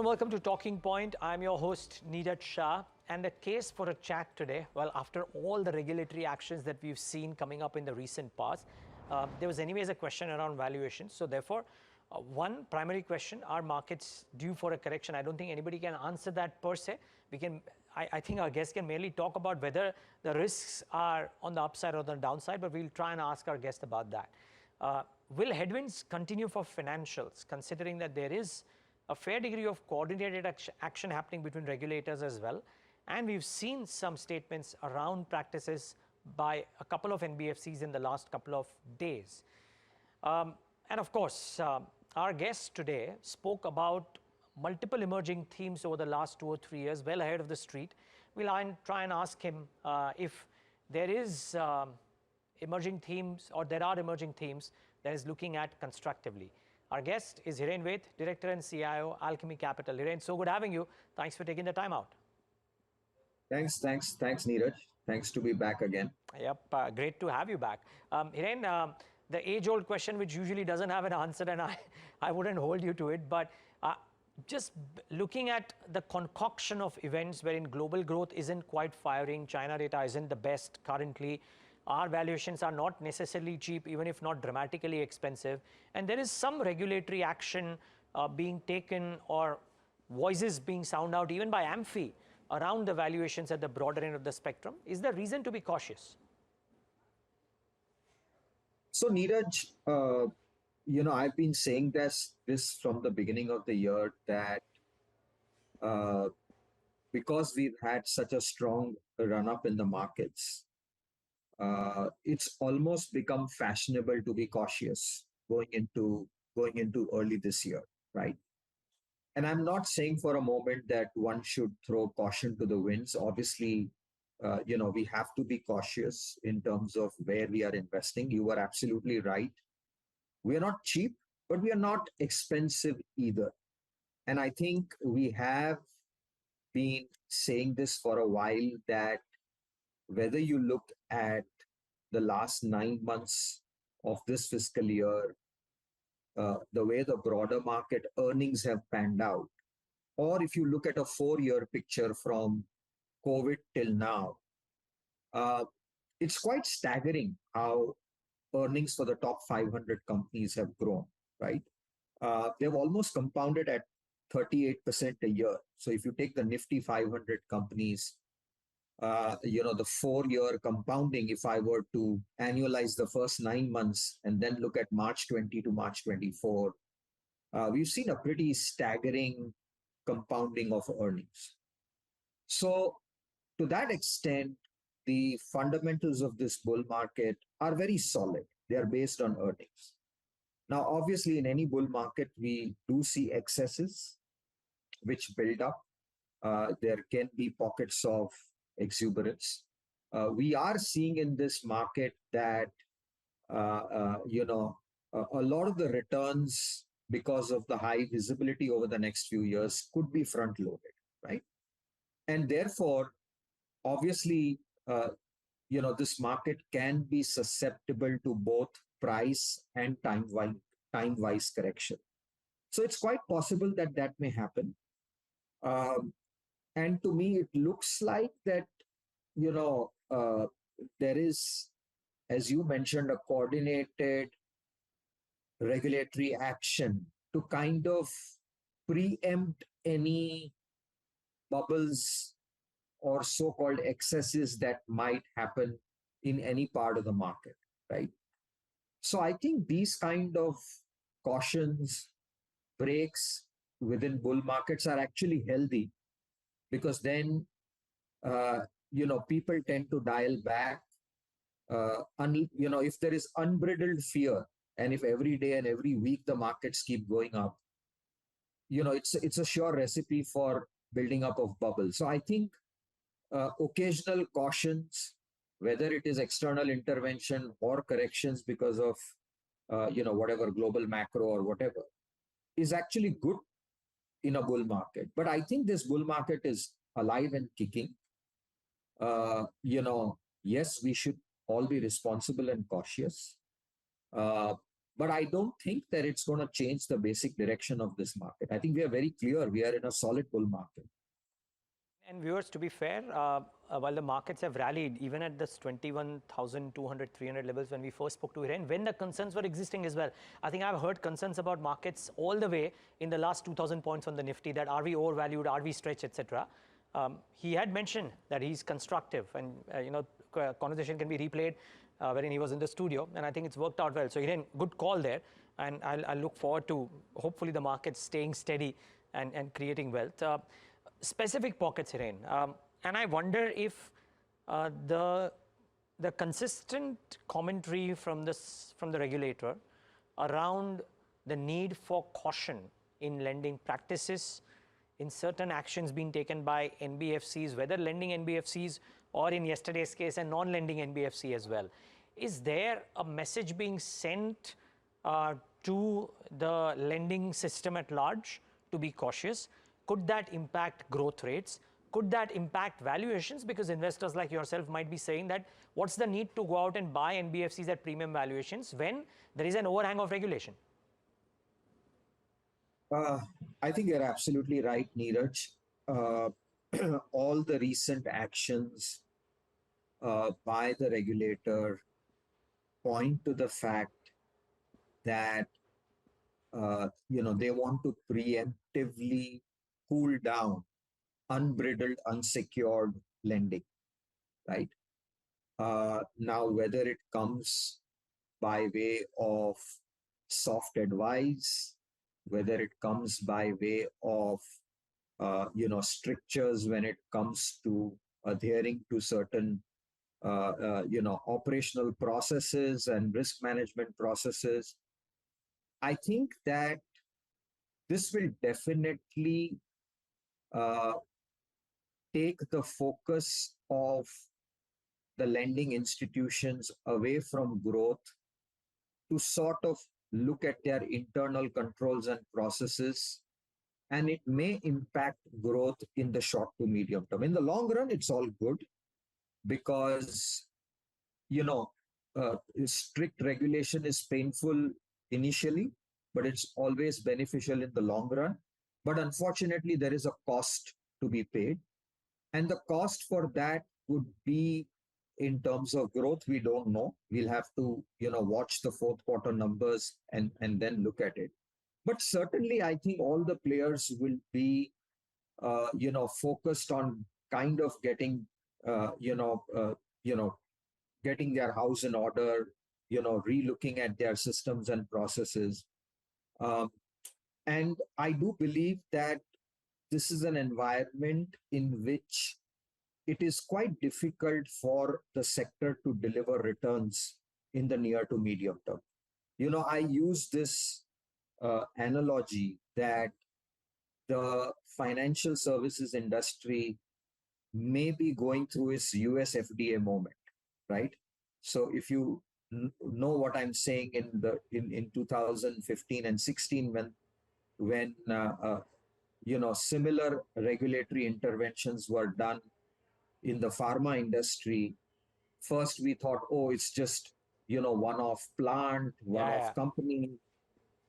and welcome to Talking Point. I'm your host, Niraj Shah. And the case for a chat today, well, after all the regulatory actions that we've seen coming up in the recent past, there was anyways a question around valuation. So therefore, one primary question, are markets due for a correction? I don't think anybody can answer that per se. I think our guest can merely talk about whether the risks are on the upside or the downside, but we'll try and ask our guest about that. Will headwinds continue for financials, considering that there is a fair degree of coordinated action happening between regulators as well? And we've seen some statements around practices by a couple of NBFCs in the last couple of days. And of course, our guest today spoke about multiple emerging themes over the last 2 or 3 years, well ahead of the street. We'll try and ask him if there is emerging themes, or there are emerging themes that is looking at constructively. Our guest is Hiren Ved, Director and CIO, Alchemy Capital. Hiren, so good having you. Thanks for taking the time out. Thanks, Niraj. Thanks to be back again. Yep, great to have you back. Hiren, the age-old question, which usually doesn't have an answer, and I wouldn't hold you to it, but just looking at the concoction of events wherein global growth isn't quite firing, China data isn't the best currently, our valuations are not necessarily cheap, even if not dramatically expensive, and there is some regulatory action being taken or voices being sounded out even by AMFI around the valuations at the broader end of the spectrum. Is there reason to be cautious? So, Niraj, I've been saying this from the beginning of the year that because we've had such a strong run-up in the markets, it's almost become fashionable to be cautious going into early this year, right? And I'm not saying for a moment that one should throw caution to the winds. Obviously, we have to be cautious in terms of where we are investing. You are absolutely right. We are not cheap, but we are not expensive either. And I think we have been saying this for a while, that whether you look at the last 9 months of this fiscal year, the way the broader market earnings have panned out, or if you look at a 4-year picture from COVID till now, it's quite staggering how earnings for the top 500 companies have grown, right? They've almost compounded at 38% a year. So if you take the Nifty 500 companies, the 4-year compounding, if I were to annualize the first 9 months and then look at March 20 to March 24, we've seen a pretty staggering compounding of earnings. So to that extent, the fundamentals of this bull market are very solid. They are based on earnings. Now, obviously, in any bull market, we do see excesses which build up. There can be pockets of exuberance. We are seeing in this market that, a lot of the returns, because of the high visibility over the next few years, could be front-loaded, right? And therefore, obviously, this market can be susceptible to both price and time-wise correction. So it's quite possible that that may happen. And to me, it looks like that, there is, as you mentioned, a coordinated regulatory action to kind of preempt any bubbles or so-called excesses that might happen in any part of the market, right? So I think these kind of cautions, breaks within bull markets are actually healthy, because then, people tend to dial back. If there is unbridled fear, and if every day and every week the markets keep going up, it's a sure recipe for building up of bubbles. So I think occasional cautions, whether it is external intervention or corrections because of, whatever global macro or whatever, is actually good in a bull market. But I think this bull market is alive and kicking. Yes, we should all be responsible and cautious. But I don't think that it's going to change the basic direction of this market. I think we are very clear. We are in a solid bull market. And viewers, to be fair, while the markets have rallied, even at this 21,200, 300 levels when we first spoke to Hiren, when the concerns were existing as well, I think I've heard concerns about markets all the way in the last 2,000 points on the Nifty, that are we overvalued, are we stretched, etc. He had mentioned that he's constructive, and conversation can be replayed wherein he was in the studio, and I think it's worked out well. So Hiren, good call there, and I'll look forward to hopefully the markets staying steady and creating wealth. Specific pockets, Hiren, and I wonder if the consistent commentary from the regulator around the need for caution in lending practices, in certain actions being taken by NBFCs, whether lending NBFCs or in yesterday's case a non-lending NBFC as well. Is there a message being sent to the lending system at large to be cautious? Could that impact growth rates? Could that impact valuations? Because investors like yourself might be saying that what's the need to go out and buy NBFCs at premium valuations when there is an overhang of regulation? I think you're absolutely right, Neeraj. All the recent actions by the regulator point to the fact that they want to preemptively cool down unbridled, unsecured lending, right? Now, whether it comes by way of soft advice, whether it comes by way of strictures when it comes to adhering to certain operational processes and risk management processes, I think that this will definitely take the focus of the lending institutions away from growth to sort of look at their internal controls and processes, and it may impact growth in the short to medium term. In the long run, it's all good because, strict regulation is painful initially, but it's always beneficial in the long run. But unfortunately, there is a cost to be paid. And the cost for that would be in terms of growth, we don't know. We'll have to, watch the fourth quarter numbers and then look at it. But certainly, I think all the players will be, focused on kind of getting, getting their house in order, relooking at their systems and processes. And I do believe that this is an environment in which it is quite difficult for the sector to deliver returns in the near to medium term. I use this analogy that the financial services industry may be going through its US FDA moment, right? So if you know what I'm saying, in 2015 and 16, when similar regulatory interventions were done in the pharma industry, first we thought, oh, it's just one-off plant, one-off company,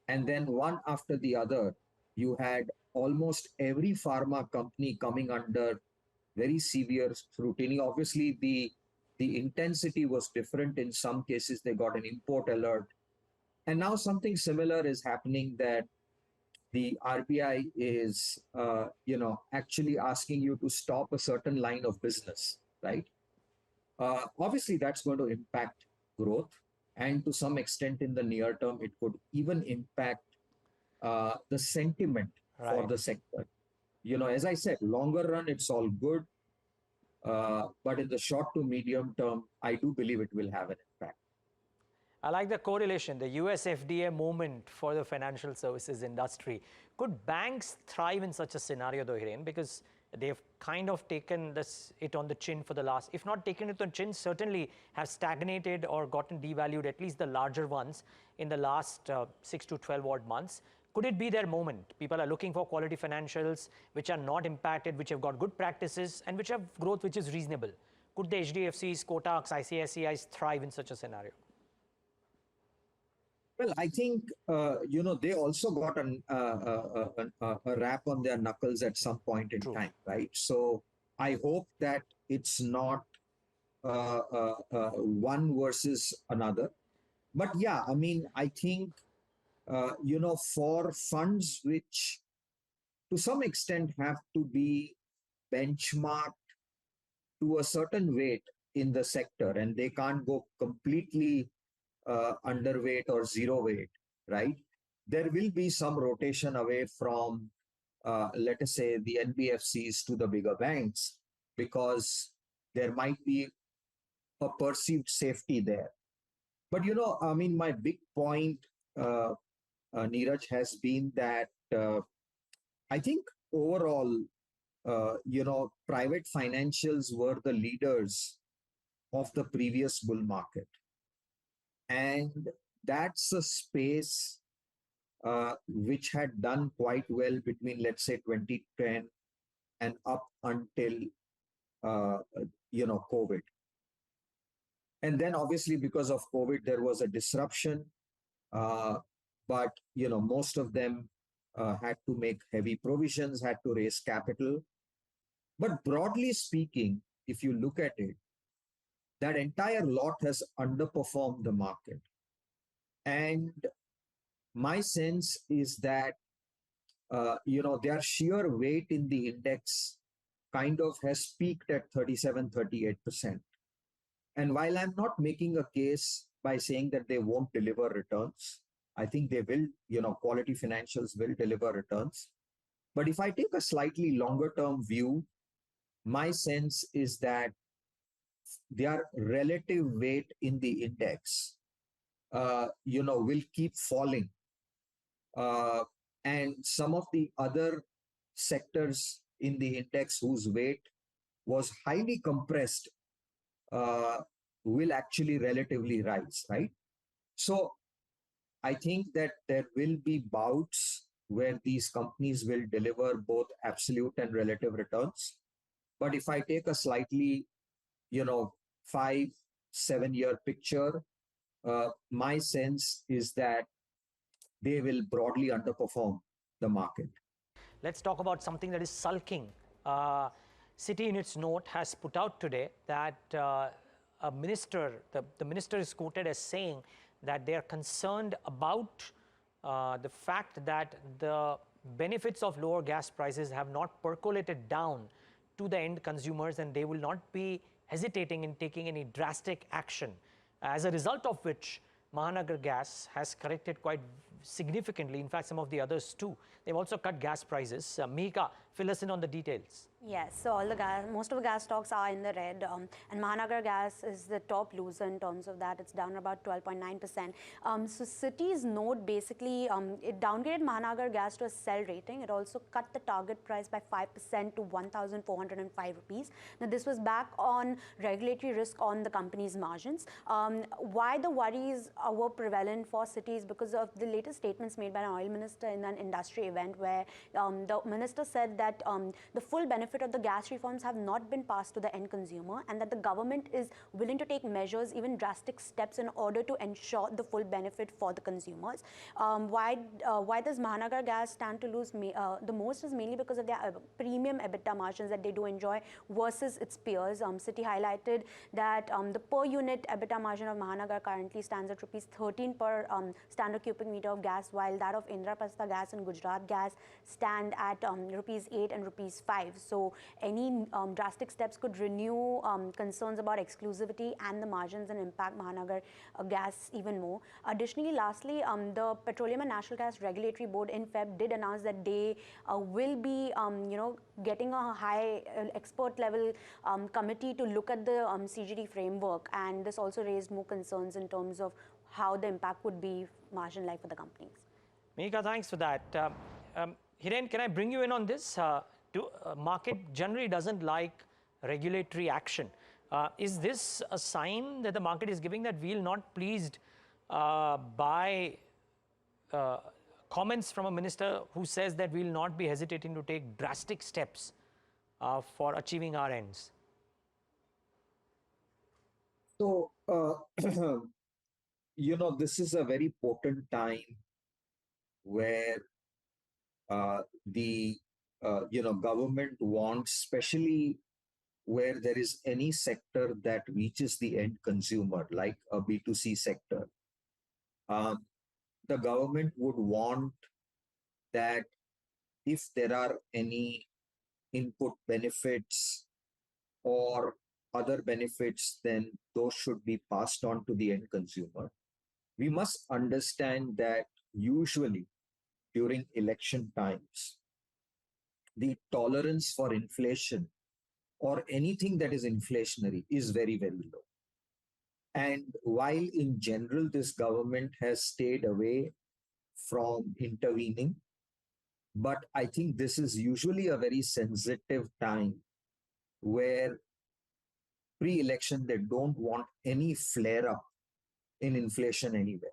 and then one after the other, you had almost every pharma company coming under very severe scrutiny. Obviously, the intensity was different. In some cases, they got an import alert. And now something similar is happening, that the RBI is, actually asking you to stop a certain line of business, right? Obviously, that's going to impact growth. And to some extent in the near term, it could even impact the sentiment for the sector. As I said, longer run, it's all good. But in the short to medium term, I do believe it will have an impact. I like the correlation, the US FDA moment for the financial services industry. Could banks thrive in such a scenario though, Hiren? Because they've kind of taken it on the chin for the last, if not taken it on the chin, certainly have stagnated or gotten devalued, at least the larger ones, in the last 6 to 12 odd months. Could it be their moment? People are looking for quality financials which are not impacted, which have got good practices, and which have growth which is reasonable. Could the HDFCs, Kotaks, ICICIs thrive in such a scenario? Well, I think they also got a rap on their knuckles at some point in True. time, right? So I hope that it's not one versus another. But yeah, I mean, I think for funds which to some extent have to be benchmarked to a certain weight in the sector, and they can't go completely underweight or zero weight, right? There will be some rotation away from, let us say, the NBFCs to the bigger banks because there might be a perceived safety there. But, I mean, my big point, Neeraj, has been that I think overall, private financials were the leaders of the previous bull market. And that's a space which had done quite well between, let's say, 2010 and up until, uh, COVID. And then obviously because of COVID, there was a disruption. Uh, but, most of them had to make heavy provisions, had to raise capital. But broadly speaking, if you look at it, that entire lot has underperformed the market. And my sense is that their sheer weight in the index kind of has peaked at 37, 38%. And while I'm not making a case by saying that they won't deliver returns, I think they will, quality financials will deliver returns. But if I take a slightly longer term view, my sense is that their relative weight in the index, will keep falling. Uh, and some of the other sectors in the index whose weight was highly compressed uh, will actually relatively rise, right? So I think that there will be bouts where these companies will deliver both absolute and relative returns. But if I take a slightly, 5, 7 year picture, my sense is that they will broadly underperform the market. Let's talk about something that is sulking. Citi, in its note, has put out today that a minister, the minister is quoted as saying that they are concerned about the fact that the benefits of lower gas prices have not percolated down to the end consumers, and they will not be hesitating in taking any drastic action. As a result of which, Mahanagar Gas has corrected quite significantly. In fact, some of the others too. They've also cut gas prices. Mika, fill us in on the details. Yes, so all the gas, most of the gas stocks are in the red, and Mahanagar Gas is the top loser in terms of that. It's down about 12.9%. So Citi's note basically, it downgraded Mahanagar Gas to a sell rating. It also cut the target price by 5% to 1,405 rupees. Now this was back on regulatory risk on the company's margins. Why the worries were prevalent for Citi is because of the latest statements made by an oil minister in an industry event where the minister said that the full benefit of the gas reforms have not been passed to the end consumer, and that the government is willing to take measures, even drastic steps, in order to ensure the full benefit for the consumers. Why does Mahanagar Gas stand to lose the most is mainly because of their premium EBITDA margins that they do enjoy versus its peers. Citi highlighted that the per unit EBITDA margin of Mahanagar currently stands at rupees 13 per standard cubic meter of gas, while that of Indraprastha Gas and Gujarat Gas stand at rupees 8 and rupees 5. So any drastic steps could renew concerns about exclusivity and the margins and impact Mahanagar Gas even more. Additionally, lastly, the Petroleum and Natural Gas Regulatory Board in Feb did announce that they will be, getting a high expert level committee to look at the CGD framework, and this also raised more concerns in terms of how the impact would be margin life for the companies. Mika, thanks for that. Hiren, can I bring you in on this? Market generally doesn't like regulatory action. Is this a sign that the market is giving that we're not pleased by comments from a minister who says that we'll not be hesitating to take drastic steps for achieving our ends? So this is a very potent time where the government wants, especially where there is any sector that reaches the end consumer, like a B2C sector. Um, the government would want that if there are any input benefits or other benefits, then those should be passed on to the end consumer. We must understand that usually during election times, the tolerance for inflation or anything that is inflationary is very, very low. And while in general, this government has stayed away from intervening, but I think this is usually a very sensitive time where pre-election they don't want any flare up in inflation anywhere.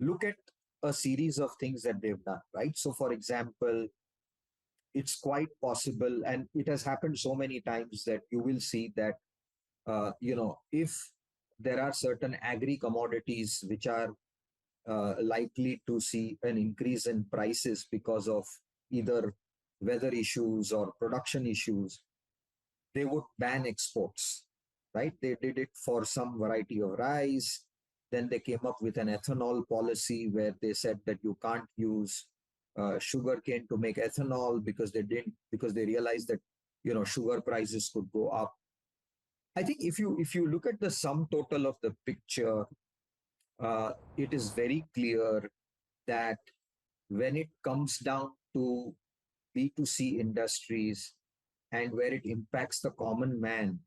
Look at a series of things that they've done, right? So, for example, it's quite possible, and it has happened so many times that you will see that, if there are certain agri commodities which are likely to see an increase in prices because of either weather issues or production issues, they would ban exports, right? They did it for some variety of rice. Then they came up with an ethanol policy where they said that you can't use sugar cane to make ethanol because they realized that sugar prices could go up. I think if you look at the sum total of the picture, it is very clear that when it comes down to B2C industries and where it impacts the common man,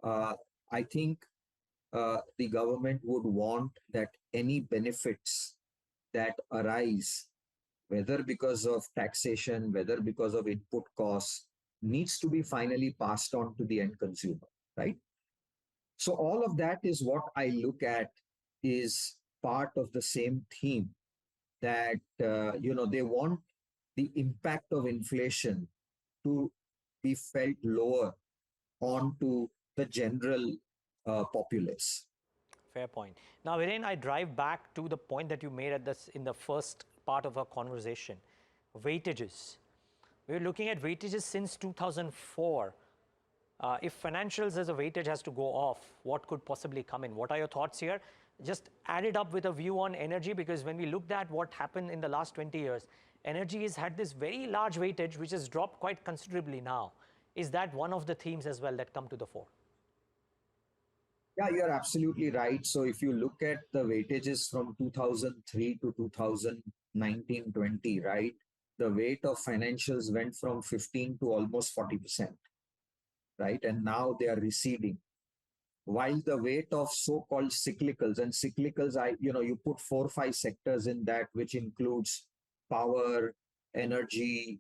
uh, I think the government would want that any benefits that arise, whether because of taxation, whether because of input costs, needs to be finally passed on to the end consumer, right? So all of that is what I look at is part of the same theme that they want the impact of inflation to be felt lower onto the general populace. Fair point. Now, Hiren, I drive back to the point that you made at this in the first part of our conversation. Weightages. We're looking at weightages since 2004. If financials as a weightage has to go off, what could possibly come in? What are your thoughts here? Just add it up with a view on energy, because when we looked at what happened in the last 20 years, energy has had this very large weightage which has dropped quite considerably now. Is that one of the themes as well that come to the fore? Yeah, you're absolutely right. So if you look at the weightages from 2003 to 2019-20, right, the weight of financials went from 15 to almost 40%, right? And now they are receding. While the weight of so-called cyclicals, and cyclicals, you put 4 or 5 sectors in that, which includes power, energy,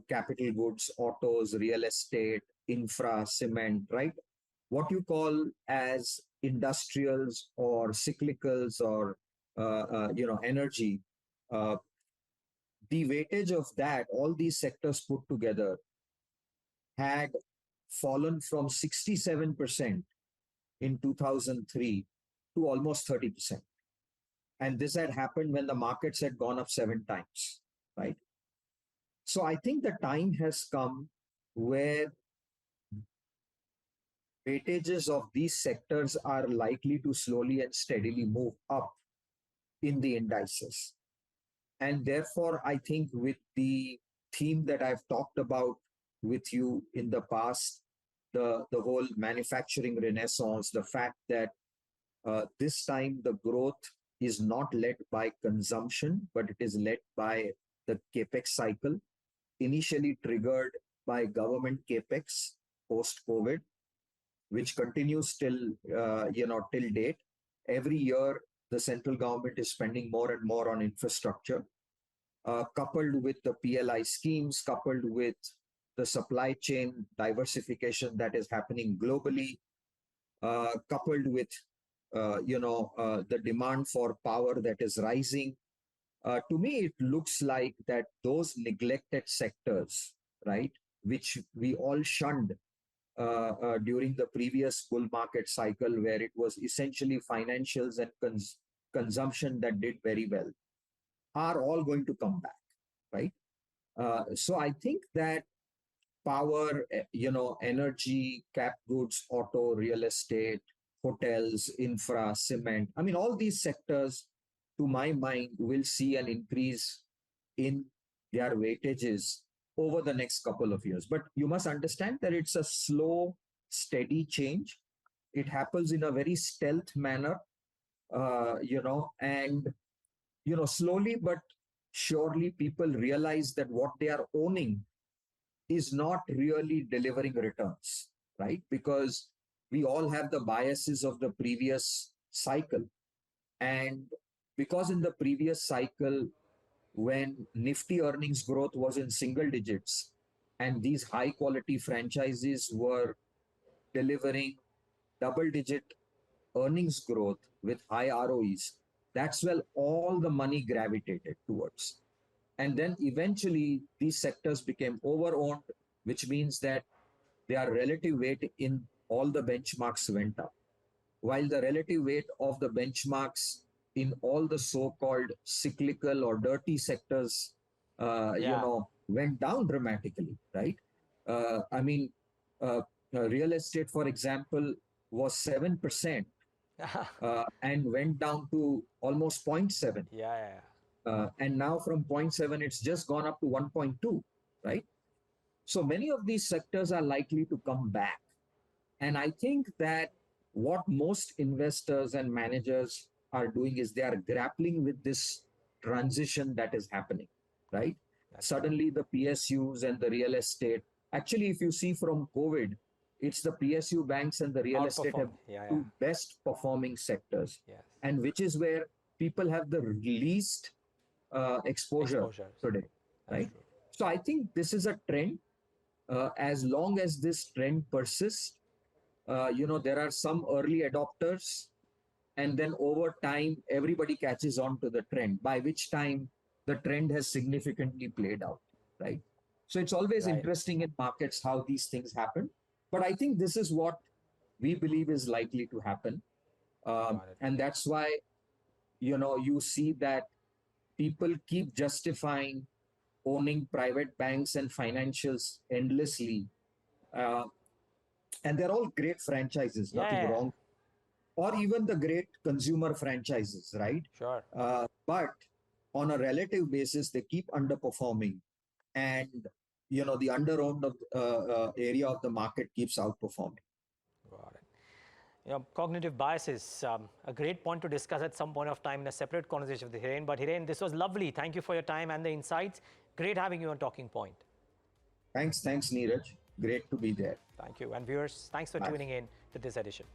capital goods, autos, real estate, infra, cement, right? What you call as industrials or cyclicals or energy, uh, the weightage of that, all these sectors put together, had fallen from 67% in 2003 to almost 30%. And this had happened when the markets had gone up 7 times, right? So I think the time has come where weightages of these sectors are likely to slowly and steadily move up in the indices. And therefore, I think with the theme that I've talked about with you in the past, the whole manufacturing renaissance, the fact that this time the growth is not led by consumption, but it is led by the capex cycle, initially triggered by government capex post COVID, which continues till date. Every year, the central government is spending more and more on infrastructure, coupled with the PLI schemes, coupled with the supply chain diversification that is happening globally, coupled with the demand for power that is rising. To me, it looks like that those neglected sectors, right, which we all shunned during the previous bull market cycle, where it was essentially financials and consumption that did very well are all going to come back, right? So I think that power, energy, cap goods, auto, real estate, hotels, infra, cement. I mean, all these sectors, to my mind, will see an increase in their weightages over the next couple of years. But you must understand that it's a slow, steady change. It happens in a very stealth manner, and slowly but surely people realize that what they are owning is not really delivering returns, right? Because we all have the biases of the previous cycle. And because in the previous cycle, when Nifty earnings growth was in single digits and these high quality franchises were delivering double digit earnings growth with high ROEs, that's where all the money gravitated towards. And then eventually these sectors became over-owned, which means that their relative weight in all the benchmarks went up, while the relative weight of the benchmarks in all the so-called cyclical or dirty sectors, went down dramatically, right? I mean, real estate, for example, was 7% and went down to almost 0.7. And now from 0.7, it's just gone up to 1.2, right? So many of these sectors are likely to come back. And I think that what most investors and managers are doing is they are grappling with this transition that is happening, right? Suddenly the PSUs and the real estate, actually, if you see from COVID, it's the PSU banks and the real estate have two best performing sectors, and which is where people have the least exposure today, right? So I think this is a trend. As long as this trend persists, there are some early adopters, and then over time, everybody catches on to the trend, by which time the trend has significantly played out, right? So it's always interesting in markets how these things happen. But I think this is what we believe is likely to happen. And that's why, you see that people keep justifying owning private banks and financials endlessly. And they're all great franchises, nothing wrong. Or even the great consumer franchises, right? But on a relative basis, they keep underperforming. And, the under-owned area of the market keeps outperforming. Got it. Cognitive biases, a great point to discuss at some point of time in a separate conversation with Hiren. But Hiren, this was lovely. Thank you for your time and the insights. Great having you on Talking Point. Thanks, Niraj. Great to be there. Thank you. And viewers, thanks for tuning in to this edition.